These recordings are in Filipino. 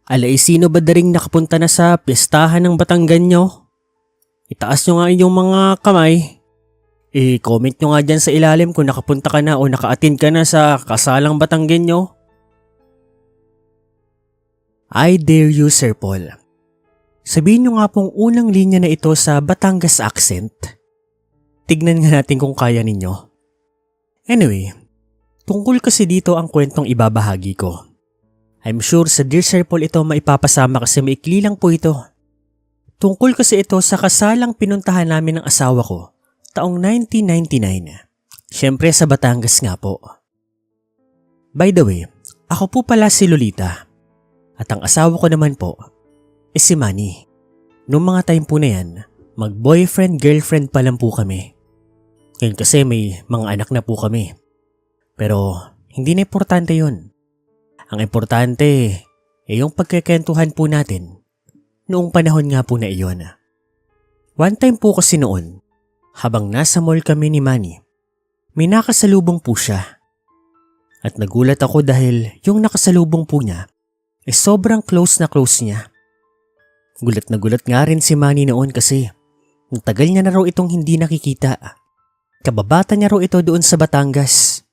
Alay, sino ba daring nakapunta na sa piyestahan ng Batanggan nyo? Itaas nyo nga inyong mga kamay. I-comment nyo nga dyan sa ilalim kung nakapunta ka na o naka-attend ka na sa kasalang Batanggan nyo. I dare you, Sir Paul. Sabihin nyo nga pong unang linya na ito sa Batangas accent. Tignan nga natin kung kaya ninyo. Anyway, tungkol kasi dito ang kwentong ibabahagi ko. I'm sure sa Dear Sir Paul ito maipapasama kasi maikli lang po ito. Tungkol kasi ito sa kasalang pinuntahan namin ng asawa ko taong 1999. Siyempre sa Batangas nga po. By the way, ako po pala si Lolita. At ang asawa ko naman po is si Manny. Noong mga time po na yan, mag-boyfriend-girlfriend pa lang po kami. Ngayon kasi may mga anak na po kami. Pero hindi na importante yun. Ang importante ay yung pagkikentuhan po natin noong panahon nga po na iyon. One time po kasi noon, habang nasa mall kami ni Manny, may nakasalubong po siya. At nagulat ako dahil yung nakasalubong po niya ay sobrang close na close niya. Gulat na gulat nga rin si Manny noon kasi natagal niya na raw itong hindi nakikita. Kababata niya raw ito doon sa Batangas.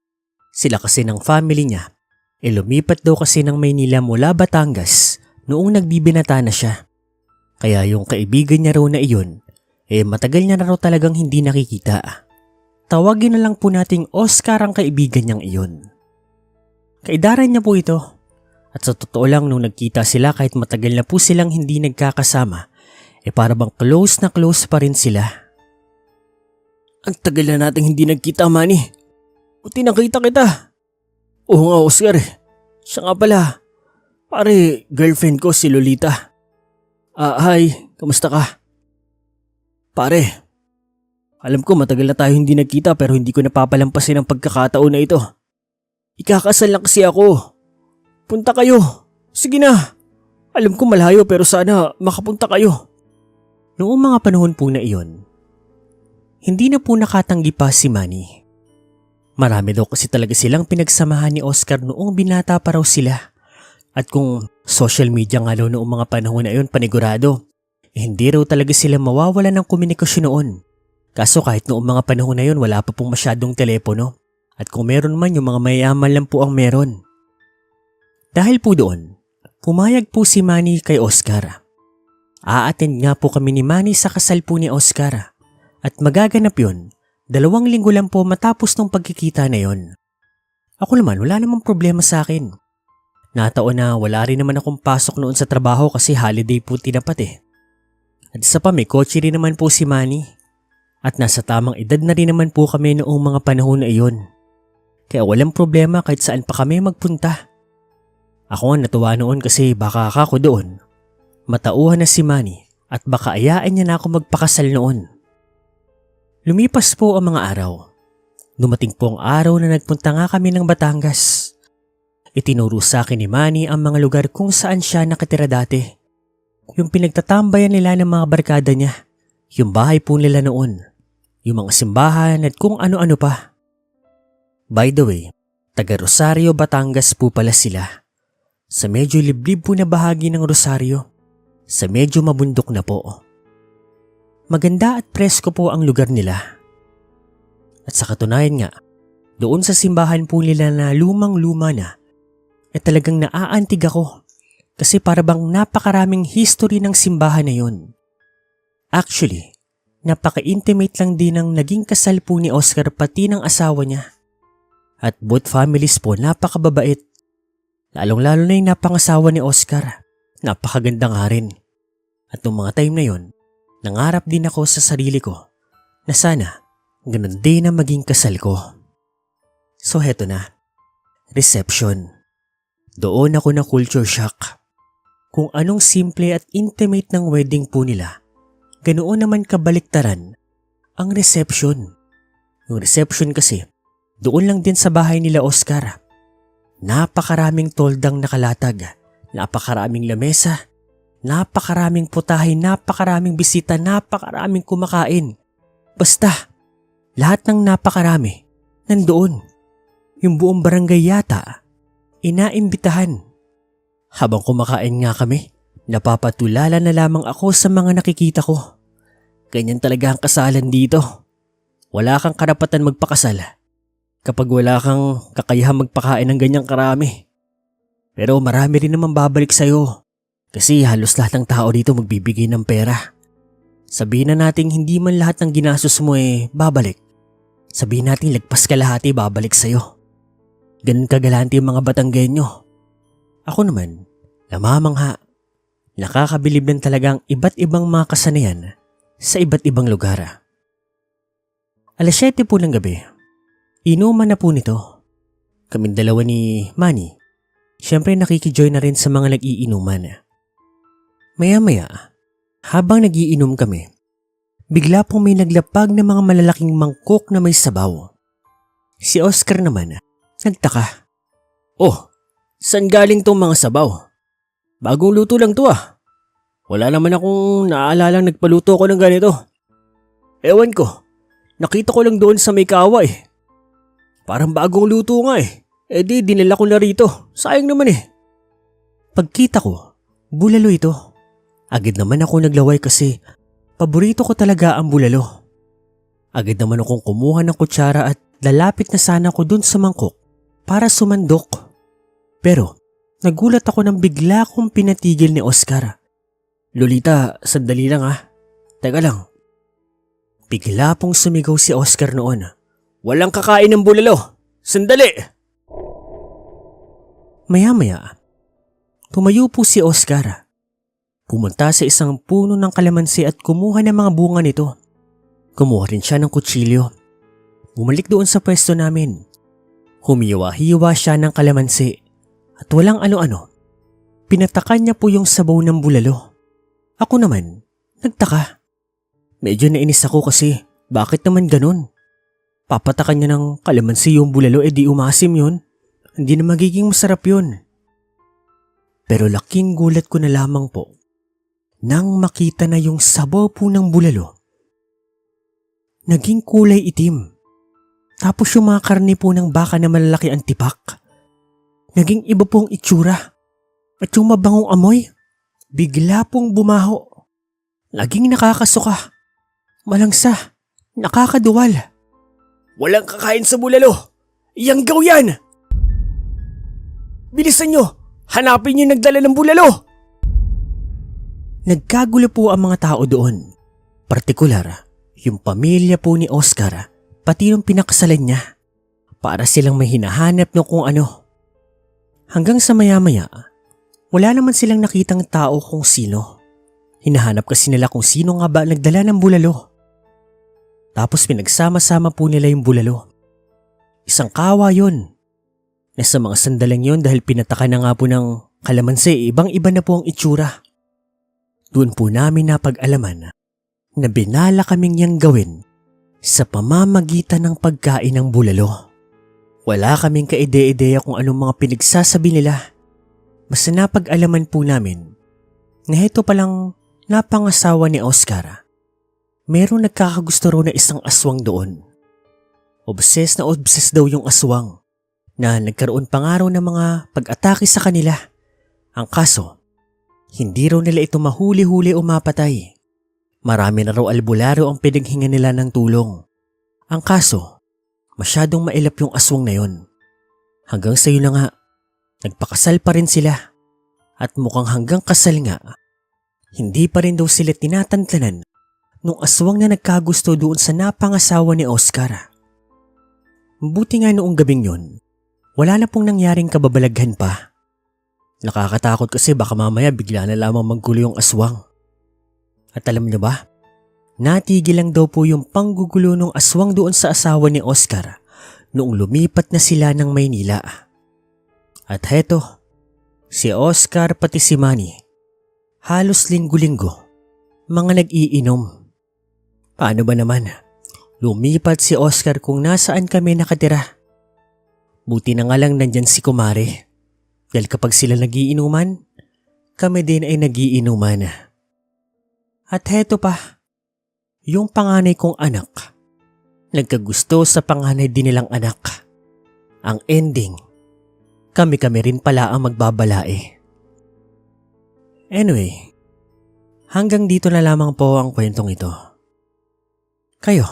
Sila kasi ng family niya. Lumipat daw kasi ng Maynila mula Batangas noong nagbibinata na siya. Kaya yung kaibigan niya raw na iyon, matagal niya na raw talagang hindi nakikita. Tawagin na lang po nating Oscar ang kaibigan niyang iyon. Kaidaran niya po ito. At sa totoo lang nung nagkita sila kahit matagal na po silang hindi nagkakasama, para bang close na close pa rin sila. Ang tagal na nating hindi nagkita, Manny. Buti nakita kita. Oo nga, Oscar. Siya nga pala. Pare, girlfriend ko si Lolita. Hi, kamusta ka? Pare, alam ko matagal na tayo hindi nagkita pero hindi ko napapalampasin ang pagkakataon na ito. Ikakasal lang kasi ako. Punta kayo. Sige na. Alam ko malayo pero sana makapunta kayo. Noong mga panahon po na iyon, hindi na po nakatanggi pa si Manny. Marami daw kasi talaga silang pinagsamahan ni Oscar noong binata pa raw sila. At kung social media nga daw noong mga panahon na iyon panigurado, hindi raw talaga sila mawawalan ng komunikasyon noon. Kaso kahit noong mga panahon na iyon wala pa pong masyadong telepono. At kung meron man yung mga mayaman lang po ang meron. Dahil po doon, pumayag po si Manny kay Oscar. A-attend nga po kami ni Manny sa kasal po ni Oscar. At magaganap yun 2 linggo lang po matapos ng pagkikita na yon. Ako naman wala namang problema sa akin. Nataon na wala rin naman akong pasok noon sa trabaho kasi holiday po tinapat At isa pa may kotse rin naman po si Manny. At nasa tamang edad na rin naman po kami noong mga panahon na iyon. Kaya walang problema kahit saan pa kami magpunta. Ako natuwa noon kasi baka ako doon. Matauhan na si Manny at baka ayaan niya na ako magpakasal noon. Lumipas po ang mga araw. Dumating po ang araw na nagpunta nga kami ng Batangas. Itinuro sa akin ni Manny ang mga lugar kung saan siya nakatira dati. Yung pinagtatambayan nila ng mga barkada niya. Yung bahay po nila noon. Yung mga simbahan at kung ano-ano pa. By the way, taga Rosario, Batangas po pala sila. Sa medyo liblib po na bahagi ng Rosario. Sa medyo mabundok na po. Maganda at presko po ang lugar nila. At sa katunayan nga, doon sa simbahan po nila na lumang-luma na, talagang naaantig ako kasi para bang napakaraming history ng simbahan na yun. Actually, napaka-intimate lang din ang naging kasal po ni Oscar pati ng asawa niya. At both families po napakababait. Lalong-lalo na yung napangasawa ni Oscar. Napakaganda nga rin. At noong mga time na yon, nangarap din ako sa sarili ko na sana ganun din na maging kasal ko. So heto na, reception. Doon ako na culture shock. Kung anong simple at intimate ng wedding po nila, ganoon naman kabaliktaran ang reception. Yung reception kasi, doon lang din sa bahay nila Oscar. Napakaraming toldang nakalatag, napakaraming lamesa, napakaraming putahe, napakaraming bisita, napakaraming kumakain. Basta, lahat ng napakarami, nandoon. Yung buong barangay yata, inaimbitahan. Habang kumakain nga kami, napapatulala na lamang ako sa mga nakikita ko. Ganyan talaga ang kasalan dito. Wala kang karapatan magpakasal kapag wala kang kakayahang magpakain ng ganyang karami. Pero marami rin naman babalik sa'yo kasi halos lahat ng tao dito magbibigay ng pera. Sabihin na natin hindi man lahat ng ginastos mo babalik. Sabihin natin lagpas kalahati babalik sa'yo. Ganun kagalante yung mga Batanggenyo. Ako naman, namamangha. Nakakabilib lang talagang iba't ibang mga kasanayan sa iba't ibang lugar. 7:00 po ng gabi. Inuman na po nito. Kaming dalawa ni Manny. Siyempre nakikijoin na rin sa mga nag-iinuman. Maya-maya, habang nagiinom kami, bigla pong may naglapag na mga malalaking mangkok na may sabaw. Si Oscar naman, nagtaka. Oh, saan galing tong mga sabaw? Bagong luto lang to ah. Wala naman akong naalalang nagpaluto ko ng ganito. Ewan ko, nakita ko lang doon sa may kawa eh. Parang bagong luto nga eh. E di dinala ko na rito. Sayang naman eh. Pagkita ko, bulalo ito. Agad naman ako naglaway kasi paborito ko talaga ang bulalo. Agad naman akong kumuha ng kutsara at lalapit na sana ko dun sa mangkok para sumandok. Pero nagulat ako nang bigla kong pinatigil ni Oscar. Lolita, sandali lang ah. Teka lang. Bigla pong sumigaw si Oscar noon. Walang kakain ng bulalo. Sandali! Maya-maya, tumayo po si Oscar. Pumunta sa isang puno ng kalamansi at kumuha ng mga bunga nito. Kumuha rin siya ng kutsilyo. Bumalik doon sa pwesto namin. Humiwa-hiwa siya ng kalamansi at walang ano-ano. Pinatakan niya po yung sabaw ng bulalo. Ako naman, nagtaka. Medyo nainis ako kasi bakit naman ganun? Papatakan niya ng kalamansi yung bulalo di umasim yun. Hindi na magiging masarap yun. Pero laking gulat ko na lamang po nang makita na yung sabaw po ng bulalo. Naging kulay itim. Tapos yung mga karne po ng baka na malalaki ang tipak. Naging iba pong itsura. At yung mabangong amoy, bigla pong bumaho. Naging nakakasuka. Malangsa. Nakakaduwal. Walang kakain sa bulalo. Iyanggaw yan! Bilisan nyo! Hanapin nyo yung nagdala ng bulalo! Nagkagulo po ang mga tao doon. Partikular, yung pamilya po ni Oscar, pati yung pinakasalan niya. Para silang may hinahanap no kung ano. Hanggang sa maya-maya, wala naman silang nakitang tao kung sino. Hinahanap kasi nila kung sino nga ba nagdala ng bulalo. Tapos pinagsama-sama po nila yung bulalo. Isang kawa yun. Nasa mga sandalang yun dahil pinataka na nga po ng kalamansi, ibang-iba na po ang itsura. Doon po namin napag-alaman na binala kaming yang gawin sa pamamagitan ng pagkain ng bulalo. Wala kaming kaide-ideya kung anong mga pinagsasabi nila. Basta napag-alaman po namin na heto palang napangasawa ni Oscar. Merong nagkakagusto raw na isang aswang doon. Obses na obses daw yung aswang na nagkaroon pa nga raw ng mga pag-atake sa kanila. Ang kaso, hindi raw nila ito mahuli-huli o mapatay. Marami na raw albularyo ang pinaghinga nila ng tulong. Ang kaso, masyadong mailap yung aswang na yon. Hanggang sa yun na nga, nagpakasal pa rin sila. At mukhang hanggang kasal nga, hindi pa rin daw sila tinatantanan nung aswang na nagkagusto doon sa napangasawa ni Oscar. Buti nga noong gabing yon, wala na pong nangyaring kababalaghan pa. Nakakatakot kasi baka mamaya bigla na lamang maggulo yung aswang. At alam niyo ba, natigil lang daw po yung panggugulo ng aswang doon sa asawa ni Oscar noong lumipat na sila ng Maynila. At heto, si Oscar pati si Manny, halos linggo-linggo, mga nag-iinom. Paano ba naman? Lumipat si Oscar kung nasaan kami nakatira. Buti na nga lang nandyan si Kumare. Dahil kapag sila nagiinuman, kami din ay nagiinuman. At heto pa, yung panganay kong anak, nagkagusto sa panganay din nilang anak. Ang ending, kami rin pala ang magbabalae. Anyway, hanggang dito na lamang po ang kwentong ito. Kayo,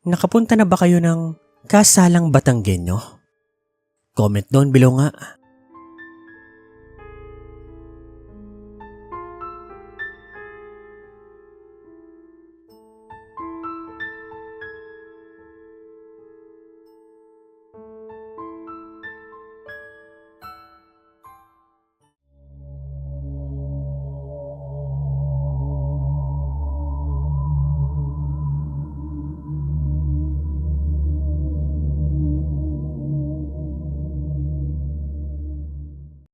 nakapunta na ba kayo ng kasalang Batanggenyo? Comment down below nga.